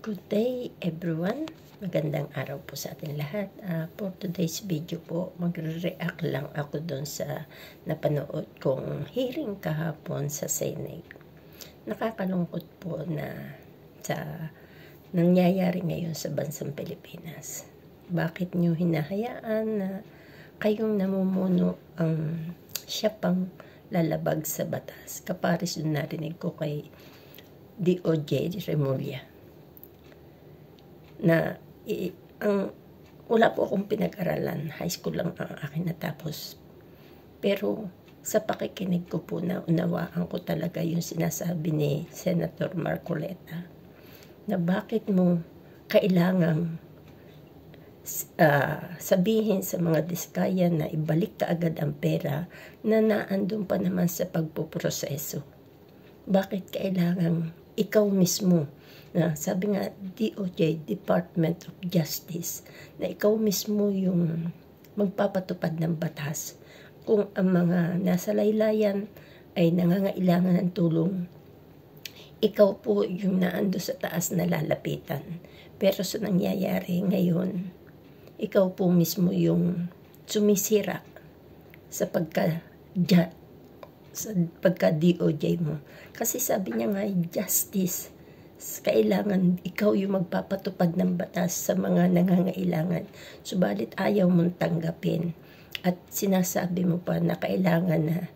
Good day everyone. Magandang araw po sa atin lahat. For today's video po, magre-react lang ako doon sa napanood kong hearing kahapon sa Senate. Nakakalungkot po na sa nangyayari ngayon sa bansang Pilipinas. Bakit nyo hinahayaan na kayong namumuno ang siya pang lalabag sa batas? Kapares yung narinig ko kay DOJ Remulla na wala po akong pinag-aralan, high school lang ang akin natapos. Pero sa pakikinig ko po na unawaan ko talaga yung sinasabi ni Senator Marcoleta na bakit mo kailangang sabihin sa mga diskaya na ibalik ka agad ang pera na naandun pa naman sa pagpuproseso. Bakit kailangang ikaw mismo, na sabi nga DOJ, Department of Justice, na ikaw mismo yung magpapatupad ng batas kung ang mga nasa laylayan ay nangangailangan ng tulong, ikaw po yung naando sa taas na lalapitan. Pero sa nangyayari ngayon, ikaw po mismo yung sumisira sa pagka-DOJ mo. Kasi sabi niya nga, justice, kailangan ikaw yung magpapatupad ng batas sa mga nangangailangan. Subalit ayaw mong tanggapin. At sinasabi mo pa na kailangan na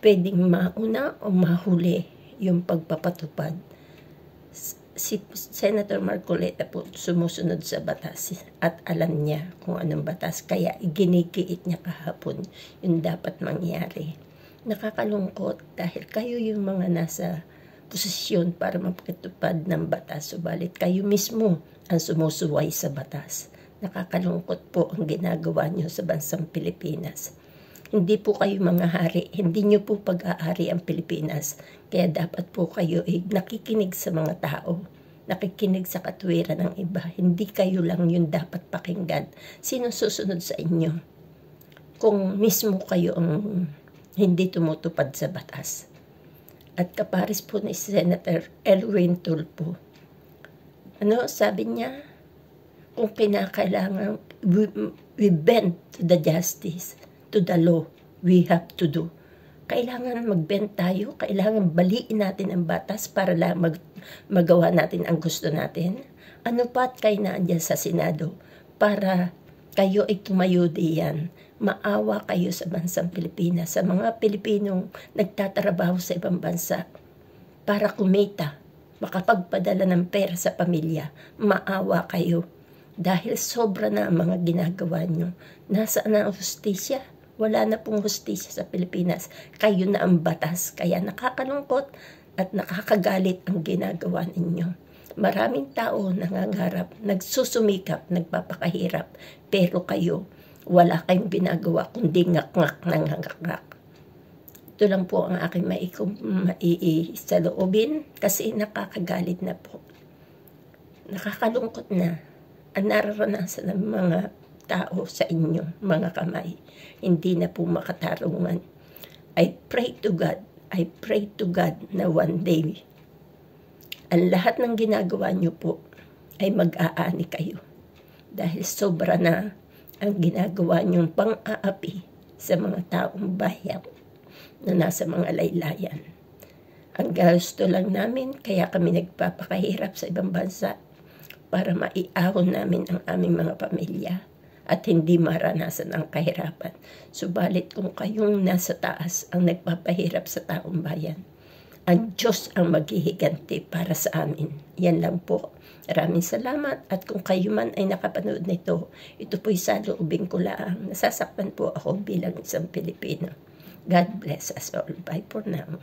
pwedeng mauna o mahuli yung pagpapatupad. Si Senator Marcoleta po sumusunod sa batas at alam niya kung anong batas. Kaya ginigiit niya kahapon yung dapat mangyari. Nakakalungkot dahil kayo yung mga nasa posisyon para mapatupad ng batas, subalit kayo mismo ang sumusuway sa batas. Nakakalungkot po ang ginagawa nyo sa bansang Pilipinas. Hindi po kayo mga hari, hindi nyo po pag-aari ang Pilipinas, kaya dapat po kayo ay nakikinig sa mga tao, nakikinig sa katwiran ng iba. Hindi kayo lang yung dapat pakinggan. Sino susunod sa inyo kung mismo kayo ang hindi tumutupad sa batas? At kapares po ni Senator Elwin Tulfo. Sabi niya, kung kinakailangan, we bend to the justice, to the law, we have to do. Kailangan mag-bend tayo, kailangan baliin natin ang batas para lang magawa natin ang gusto natin. Ano pa't kayo na andyan sa Senado para kayo ay tumayo diyan. Maawa kayo sa bansang Pilipinas, sa mga Pilipinong nagtatrabaho sa ibang bansa para kumita, makapagpadala ng pera sa pamilya. Maawa kayo dahil sobra na ang mga ginagawa nyo. Nasaan na ang hustisya? Wala na pong hustisya sa Pilipinas. Kayo na ang batas. Kaya nakakalungkot at nakakagalit ang ginagawa ninyo. Maraming tao nangangarap, nagsusumikap, nagpapakahirap, pero kayo, wala kayong ginagawa kundi ngak-ngak ng ngak-ngak. Ito lang po ang aking maiisaloobin kasi nakakagalit na po. Nakakalungkot na ang nararanasan ng mga tao sa inyo, mga kamay. Hindi na po makatarungan. I pray to God na one day, ang lahat ng ginagawa nyo po ay mag-aani kayo. Dahil sobra na ang ginagawa nyong pang-aapi sa mga taong bayan na nasa mga laylayan. Ang gusto lang namin, kaya kami nagpapakahirap sa ibang bansa para maiahon namin ang aming mga pamilya at hindi maranasan ang kahirapan. Subalit kung kayong nasa taas ang nagpapahirap sa taong bayan, ang Diyos ang maghihiganti para sa amin. Yan lang po. Maraming salamat. At kung kayo man ay nakapanood nito, ito po'y saloobin ko lang. Nasasaktan po ako bilang isang Pilipino. God bless us all. Bye for now.